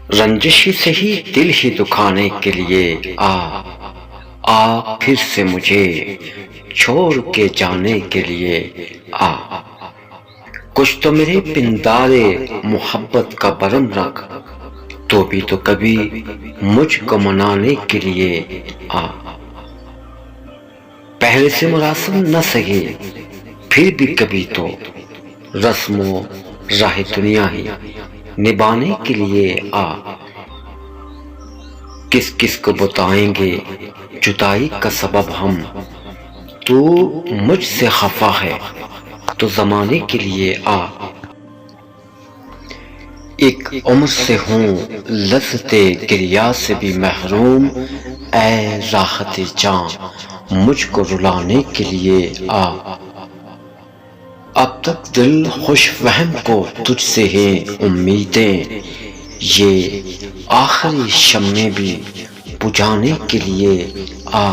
رنجشی سے ہی دل ہی دکھانے کے لیے آ پھر سے مجھے چھوڑ کے جانے کے لیے آ، کچھ تو میرے پندارے محبت کا برم رکھ، تو بھی تو کبھی مجھ کو منانے کے لیے آ، پہلے سے مراسم نہ سہی پھر بھی کبھی تو رسم و راہ دنیا ہی نبھانے کے لیے آ، کس کس کو بتائیں گے جدائی کا سبب ہم، تو مجھ سے خفا ہے تو زمانے کے لیے آ، ایک عمر سے ہوں لذت گریہ سے بھی محروم، اے راحت جاں مجھ کو رلانے کے لیے آ، اب تک دل خوش فہم کو تجھ سے ہیں امیدیں، یہ آخری شمع بھی بجھانے کے لیے آ۔